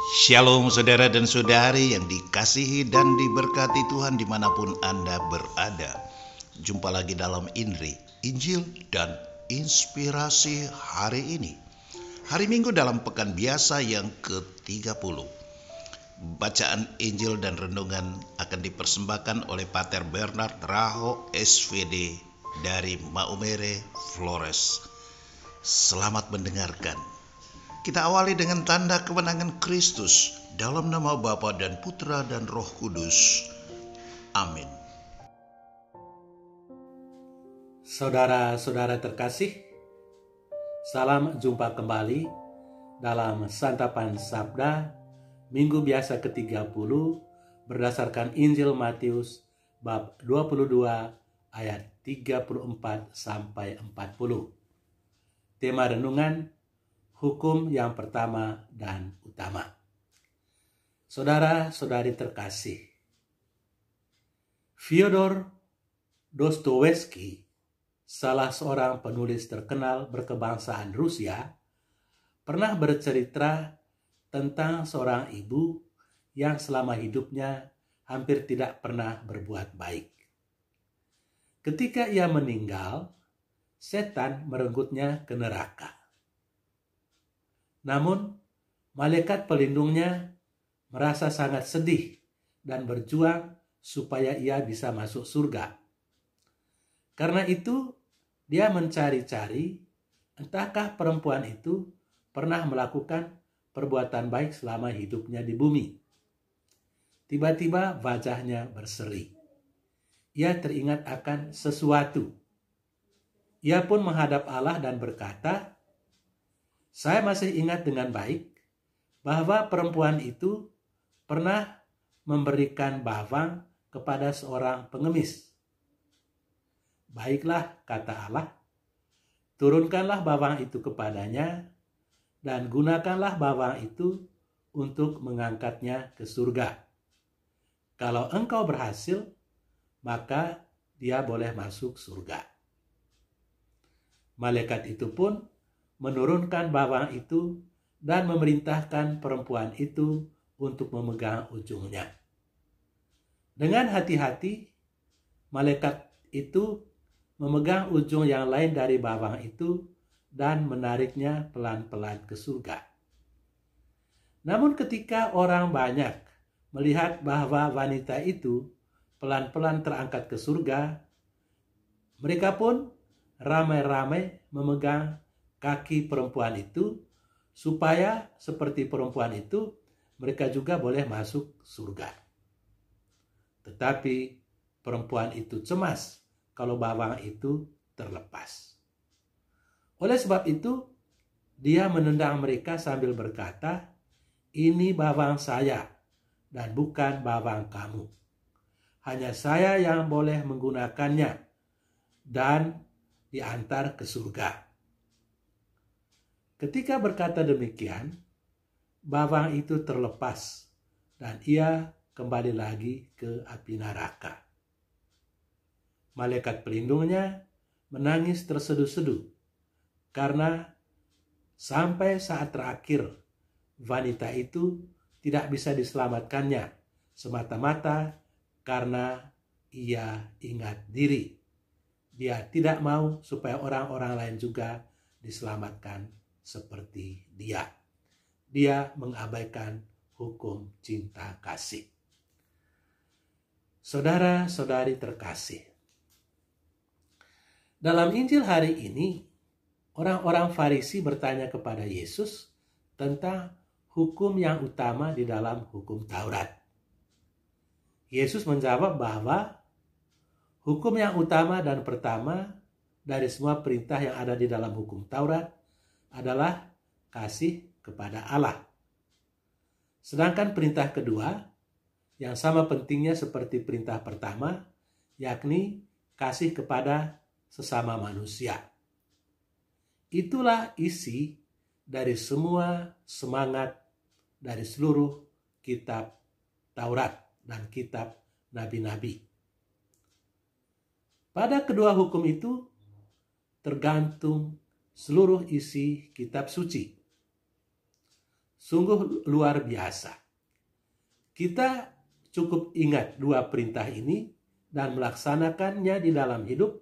Shalom saudara dan saudari yang dikasihi dan diberkati Tuhan dimanapun Anda berada. Jumpa lagi dalam Injil dan Inspirasi hari ini. Hari Minggu dalam pekan biasa yang ke-30. Bacaan Injil dan renungan akan dipersembahkan oleh Pater Bernard Raho SVD dari Maumere, Flores. Selamat mendengarkan. Kita awali dengan tanda kemenangan Kristus dalam nama Bapa dan Putra dan Roh Kudus. Amin. Saudara-saudara terkasih, salam jumpa kembali dalam Santapan Sabda Minggu Biasa ke-30 berdasarkan Injil Matius bab 22 ayat 34 sampai 40. Tema renungan hukum yang pertama dan utama. Saudara-saudari terkasih, Fyodor Dostoyevsky, salah seorang penulis terkenal berkebangsaan Rusia, pernah bercerita tentang seorang ibu yang selama hidupnya hampir tidak pernah berbuat baik. Ketika ia meninggal, setan merenggutnya ke neraka. Namun, malaikat pelindungnya merasa sangat sedih dan berjuang supaya ia bisa masuk surga. Karena itu, dia mencari-cari entahkah perempuan itu pernah melakukan perbuatan baik selama hidupnya di bumi. Tiba-tiba wajahnya berseri. Ia teringat akan sesuatu. Ia pun menghadap Allah dan berkata, "Saya masih ingat dengan baik bahwa perempuan itu pernah memberikan bawang kepada seorang pengemis. Baiklah," kata Allah, "turunkanlah bawang itu kepadanya dan gunakanlah bawang itu untuk mengangkatnya ke surga. Kalau engkau berhasil, maka dia boleh masuk surga." Malaikat itu pun menurunkan bawang itu dan memerintahkan perempuan itu untuk memegang ujungnya. Dengan hati-hati, malaikat itu memegang ujung yang lain dari bawang itu dan menariknya pelan-pelan ke surga. Namun ketika orang banyak melihat bahwa wanita itu pelan-pelan terangkat ke surga, mereka pun ramai-ramai memegang kaki perempuan itu, supaya seperti perempuan itu mereka juga boleh masuk surga. Tetapi perempuan itu cemas kalau bawang itu terlepas. Oleh sebab itu, dia menendang mereka sambil berkata, "Ini bawang saya dan bukan bawang kamu. Hanya saya yang boleh menggunakannya dan diantar ke surga." Ketika berkata demikian, bawang itu terlepas dan ia kembali lagi ke api neraka. Malaikat pelindungnya menangis terseduh-seduh karena sampai saat terakhir wanita itu tidak bisa diselamatkannya semata-mata karena ia ingat diri. Dia tidak mau supaya orang-orang lain juga diselamatkan seperti dia. Dia mengabaikan hukum cinta kasih. Saudara-saudari terkasih, dalam Injil hari ini, orang-orang Farisi bertanya kepada Yesus tentang hukum yang utama di dalam hukum Taurat. Yesus menjawab bahwa hukum yang utama dan pertama dari semua perintah yang ada di dalam hukum Taurat adalah kasih kepada Allah. Sedangkan perintah kedua, yang sama pentingnya seperti perintah pertama, yakni kasih kepada sesama manusia. Itulah isi dari semua semangat dari seluruh kitab Taurat dan kitab nabi-nabi. Pada kedua hukum itu tergantung seluruh isi kitab suci. sungguh luar biasa. Kita cukup ingat dua perintah ini dan melaksanakannya di dalam hidup,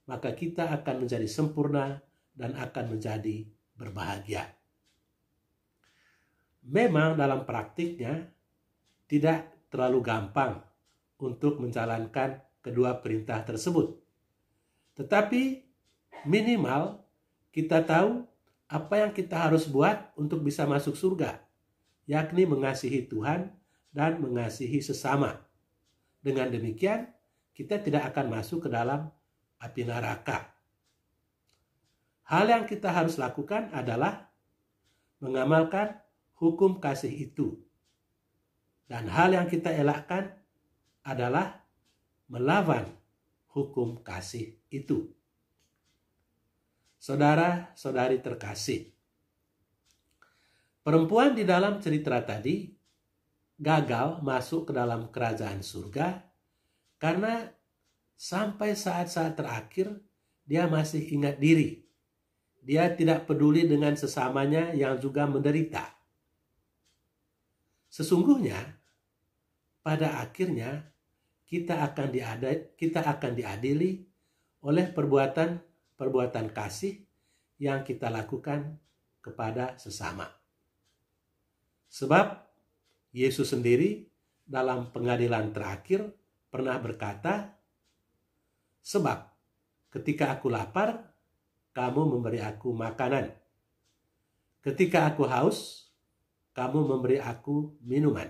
maka kita akan menjadi sempurna dan akan menjadi berbahagia. Memang dalam praktiknya tidak terlalu gampang untuk menjalankan kedua perintah tersebut. Tetapi minimal kita tahu apa yang kita harus buat untuk bisa masuk surga, yakni mengasihi Tuhan dan mengasihi sesama. Dengan demikian, kita tidak akan masuk ke dalam api neraka. Hal yang kita harus lakukan adalah mengamalkan hukum kasih itu. Dan hal yang kita elakkan adalah melawan hukum kasih itu. Saudara-saudari terkasih, perempuan di dalam cerita tadi gagal masuk ke dalam kerajaan surga karena sampai saat-saat terakhir dia masih ingat diri. Dia tidak peduli dengan sesamanya yang juga menderita. Sesungguhnya pada akhirnya kita akan diadili oleh perbuatan kasih yang kita lakukan kepada sesama. Sebab Yesus sendiri dalam pengadilan terakhir pernah berkata, "Sebab ketika aku lapar, kamu memberi aku makanan. Ketika aku haus, kamu memberi aku minuman.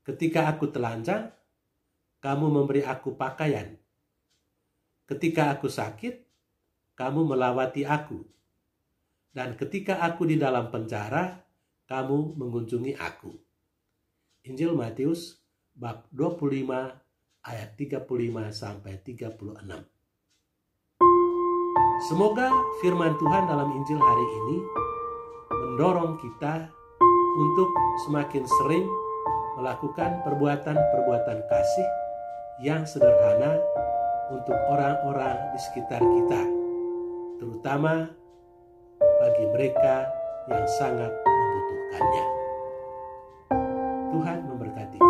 Ketika aku telanjang, kamu memberi aku pakaian. Ketika aku sakit, kamu melawati aku. Dan ketika aku di dalam penjara, kamu mengunjungi aku." Injil Matius bab 25 ayat 35 sampai 36. Semoga firman Tuhan dalam Injil hari ini mendorong kita untuk semakin sering melakukan perbuatan-perbuatan kasih yang sederhana untuk orang-orang di sekitar kita, terutama bagi mereka yang sangat membutuhkannya. Tuhan memberkati.